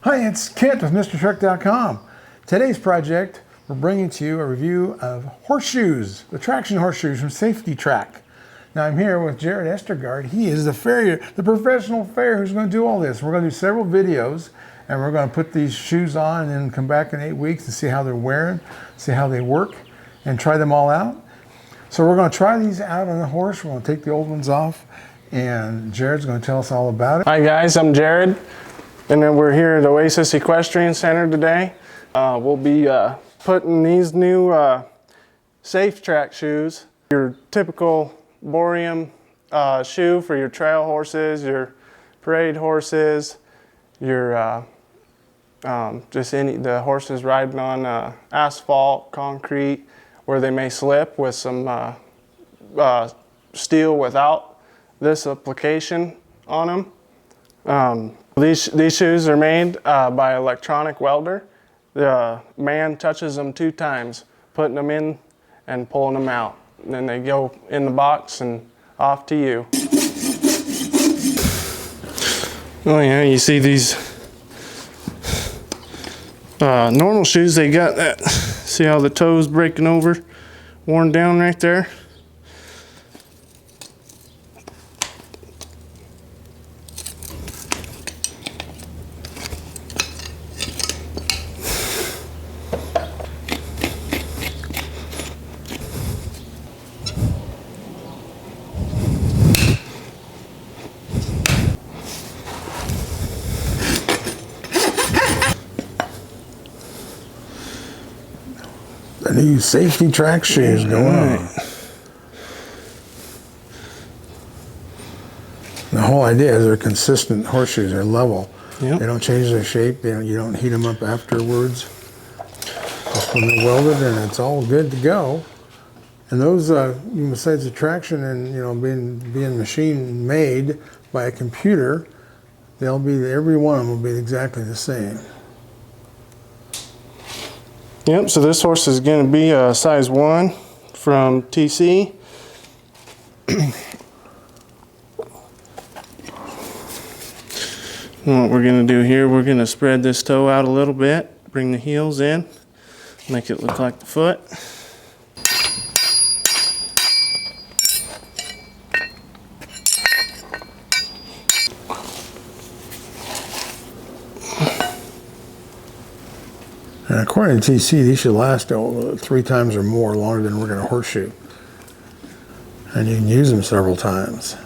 Hi, it's Kent with MrTracc.com. Today's project, we're bringing to you a review of Horseshoes, the traction horseshoes from SafT-Tracc. Now I'm here with Jared Estergaard. He is the farrier, the professional farrier who's going to do all this. We're going to do several videos and we're going to put these shoes on and then come back in 8 weeks and see how they're wearing, see how they work, and try them all out. So we're going to try these out on the horse. We're going to take the old ones off and Jared's going to tell us all about it. Hi guys, I'm Jared. And then we're here at Oasis Equestrian Center today. We'll be putting these new SafT-Tracc shoes, your typical boreum shoe for your trail horses, your parade horses, your just the horses riding on asphalt, concrete, where they may slip with some steel without this application on them. These shoes are made by an electronic welder. The man touches them 2 times, putting them in and pulling them out. And then they go in the box and off to you. Oh yeah, you see these normal shoes, they got that, see how the toe's breaking over, worn down right there? The new SafT-Tracc shoes going on. The whole idea is they're consistent horseshoes. They're level. Yep. They don't change their shape. You don't heat them up afterwards. Just when they're welded, and it's all good to go. And those, besides the traction and being machine made by a computer, they'll be every one of them will be exactly the same. Yep, so this horse is going to be a size 1 from TC. What we're going to do here, we're going to spread this toe out a little bit, bring the heels in, make it look like the foot. And according to TC, these should last 3 times or more longer than a regular horseshoe. And you can use them several times.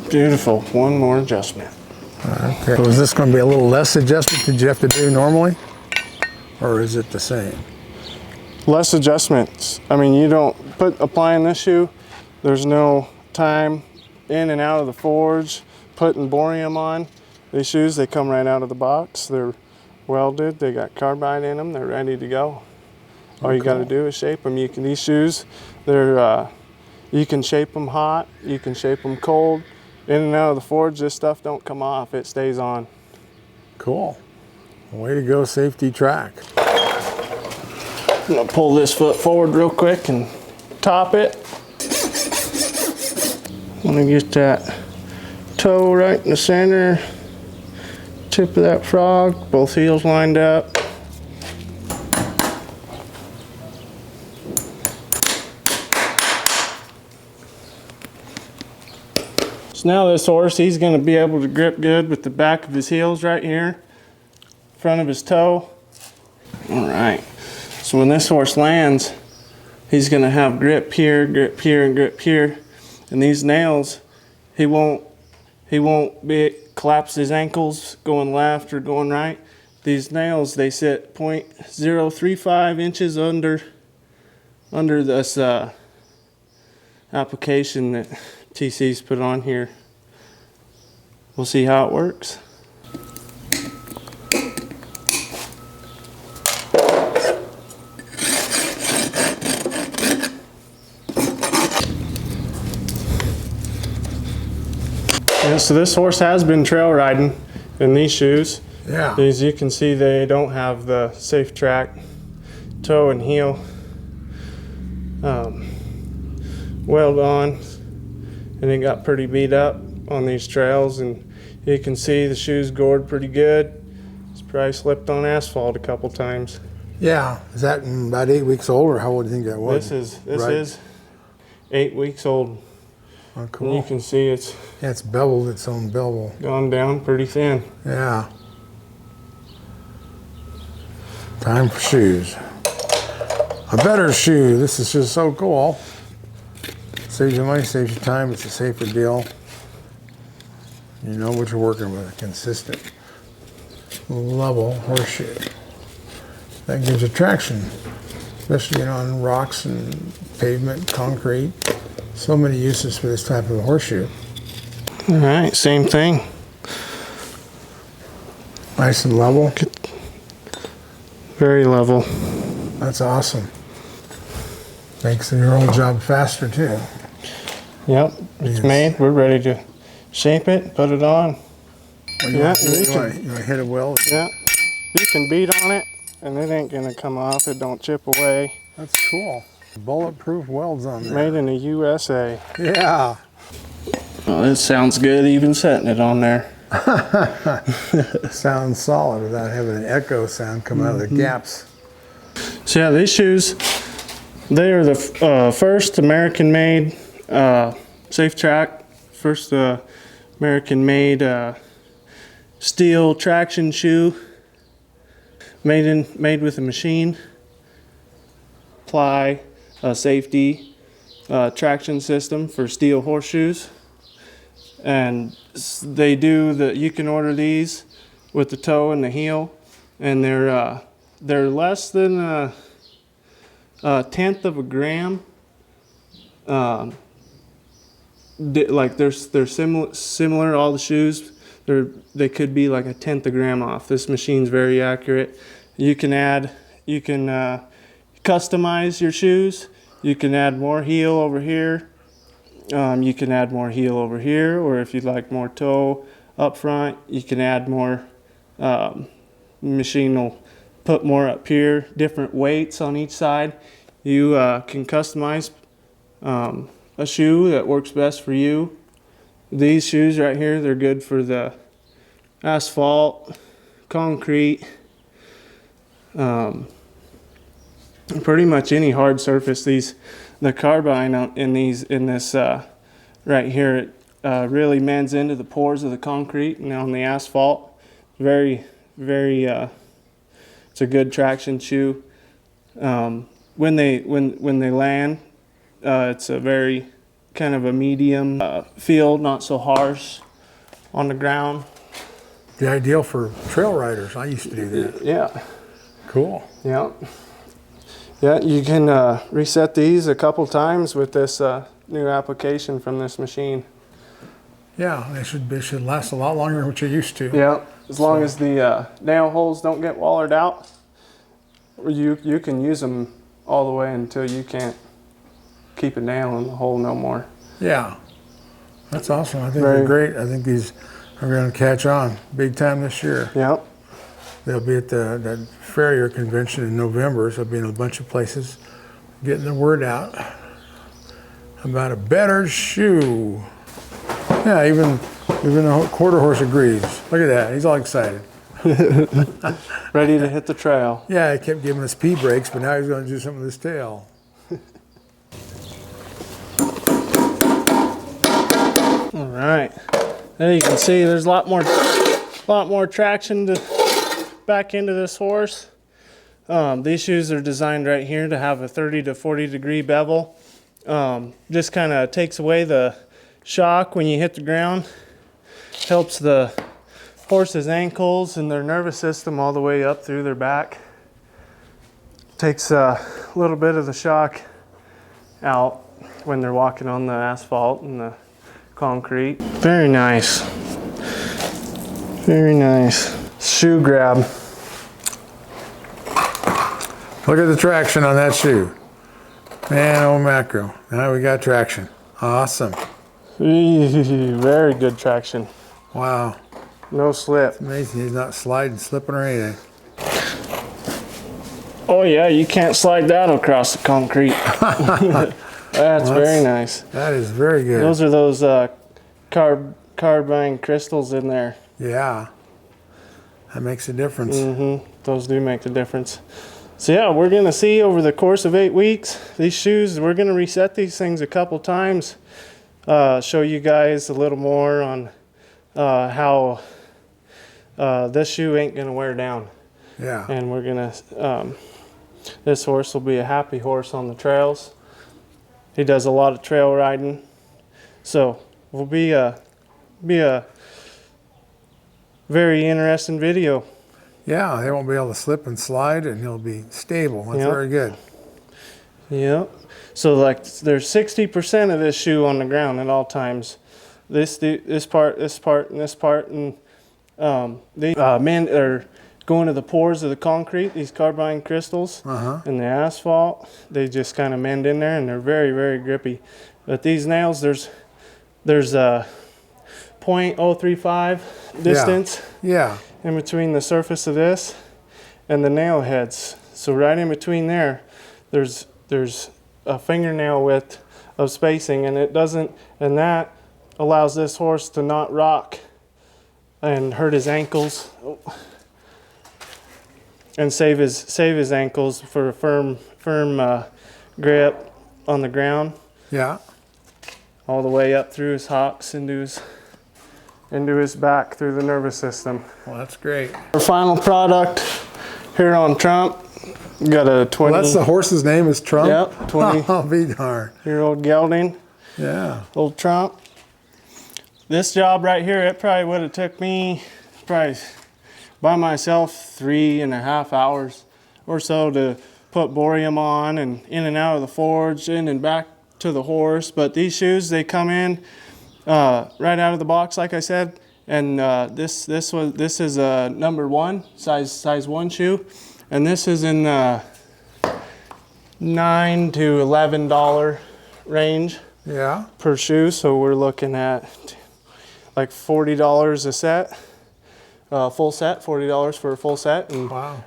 Beautiful. One more adjustment. Okay. So is this going to be a little less adjustment than you have to do normally? Or is it the same? Less adjustments. I mean, you don't applying this shoe, there's no time in and out of the forge, putting boreum on. These shoes, they come right out of the box. They're welded, they got carbide in them, they're ready to go. All you got to do is shape them. These shoes, they're you can shape them hot, you can shape them cold. In and out of the forge, this stuff don't come off, it stays on. Cool. Way to go, SafT-Tracc. I'm gonna pull this foot forward real quick and top it. I'm gonna get that toe right in the center, tip of that frog, both heels lined up. So now this horse, he's going to be able to grip good with the back of his heels right here, front of his toe. All right. So when this horse lands, he's going to have grip here, and grip here. And these nails, he won't collapse his ankles going left or going right. These nails, they sit 0.035 inches under this application that TC's put on here. We'll see how it works. And so this horse has been trail riding in these shoes. Yeah. As you can see, they don't have the SafT-Tracc toe and heel weld on, and it got pretty beat up on these trails, and you can see the shoes gored pretty good. It's probably slipped on asphalt a couple times. Yeah. Is that about 8 weeks old, or how old do you think that was? This Right. is 8 weeks old. Oh, And cool. you can see it's Yeah, it's beveled, its own bevel. gone down pretty thin. Yeah. Time for shoes. A better shoe. This is just so cool. Saves you money, saves you time. It's a safer deal. You know what you're working with. A consistent, level horseshoe. That gives you traction, especially on rocks and pavement, concrete. So many uses for this type of a horseshoe. All right, same thing. Nice and level. Very level. That's awesome. Makes your old job faster too. Yep, it's Yes. made. We're ready to shape it, put it on. Well, Yeah, you you want to hit it well. Yeah, you can beat on it, and it ain't gonna come off. It don't chip away. That's cool. Bulletproof welds on there. Made in the USA. Yeah. Well, it sounds good even setting it on there. Sounds solid without having an echo sound come out of the gaps. So yeah, these shoes, they are the first American-made SafT-Tracc, first American-made steel traction shoe, made with a machine, apply a safety traction system for steel horseshoes, and they do you can order these with the toe and the heel, and they're less than a tenth of a gram. Like they're similar. All the shoes, they could be like a tenth of a gram off. This machine's very accurate. You can customize your shoes. You can add more heel over here. You can add more heel over here, or if you'd like more toe up front, you can add more. Machine will put more up here, different weights on each side. You can customize a shoe that works best for you. These shoes right here, they're good for the asphalt, concrete, pretty much any hard surface. The carbine in this right here, it really mends into the pores of the concrete, and on the asphalt, very it's a good traction shoe. When they land, it's a very kind of a medium feel, not so harsh on the ground. The ideal for trail riders. I used to do that. Yeah. Cool. Yeah. Yeah, you can reset these a couple times with this new application from this machine. Yeah, they should last a lot longer than what you're used to. Yeah, as long as the nail holes don't get wallered out, you can use them all the way until you can't keep a nail in the hole no more. Yeah, that's awesome. I think they're great. I think these are going to catch on big time this year. Yep. They'll be at the Farrier convention in November, so they'll be in a bunch of places getting the word out about a better shoe. Yeah, even the quarter horse agrees. Look at that, he's all excited. Ready to hit the trail. Yeah, he kept giving us pee breaks, but now he's going to do something with his tail. All right, there you can see there's a lot more traction back into this horse. These shoes are designed right here to have a 30 to 40 degree bevel. Just kind of takes away the shock when you hit the ground. Helps the horse's ankles and their nervous system all the way up through their back. Takes a little bit of the shock out when they're walking on the asphalt and the concrete. Very nice. Very nice. Shoe grab. Look at the traction on that shoe. Man, oh macro. Now we got traction. Awesome. Very good traction. Wow. No slip. Amazing. He's not sliding, slipping or anything. Oh yeah, you can't slide that across the concrete. That's very nice. That is very good. Those are those carbine crystals in there. Yeah. That makes a difference. Those do make the difference. So yeah, we're gonna see over the course of 8 weeks, these shoes, we're gonna reset these things a couple times. Show you guys a little more on how this shoe ain't gonna wear down. Yeah. And we're gonna, this horse will be a happy horse on the trails. He does a lot of trail riding. So will be a very interesting video. Yeah, they won't be able to slip and slide, and he'll be stable. That's very good. Yep. So like there's 60% of this shoe on the ground at all times. This part, and this part, and they men are going to the pores of the concrete, these carbine crystals, and the asphalt. They just kind of mend in there, and they're very, very grippy. But these nails, there's a 0.035 distance in between the surface of this and the nail heads. So right in between there's a fingernail width of spacing, and that allows this horse to not rock and hurt his ankles and save his ankles for a firm grip on the ground. Yeah. All the way up through his hocks into his back through the nervous system. Well, that's great. Our final product here on Trump. We got a 20. Well, that's the horse's name is Trump? Yep, 20. Oh, be darned. Year-old gelding. Yeah. Old Trump. This job right here, it probably would have took me by myself 3.5 hours or so to put borium on and in and out of the forge, in and back to the horse. But these shoes, they come in right out of the box, like I said, and this is a number 1 size 1 shoe, and this is in the $9 to $11 range per shoe. So we're looking at like $40 a set, full set, $40 for a full set. And wow.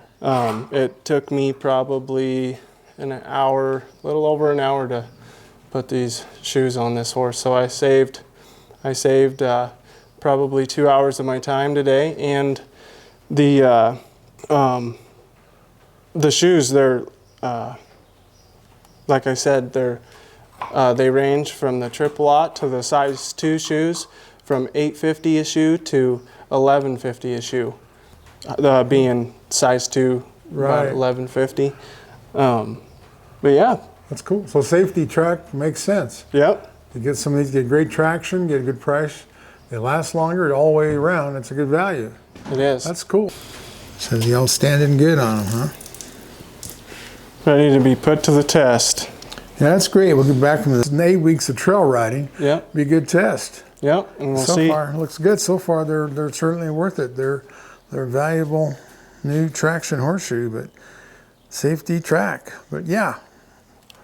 It took me probably an hour, a little over an hour to put these shoes on this horse. So I saved probably 2 hours of my time today. And the shoes, they're like I said, they range from the triple aught to the size 2 shoes, from $8.50 a shoe to $11.50 a shoe, being size 2, about $11.50. But yeah, that's cool. So SafT-Tracc makes sense. Yep. You get some of these, get great traction, get a good price. They last longer all the way around. It's a good value. It is. That's cool. So the all standing good on them, huh? Ready to be put to the test. Yeah, that's great. We'll get back from this 8 weeks of trail riding. Yep. Be a good test. Yep. And we'll so see. So far, it looks good. So far, they're certainly worth it. They're valuable new traction horseshoe, but SafT-Tracc. But yeah.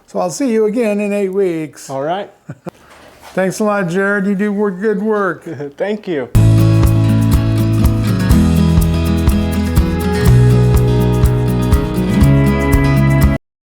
So I'll see you again in 8 weeks. All right. Thanks a lot, Jared. You do good work. Thank you.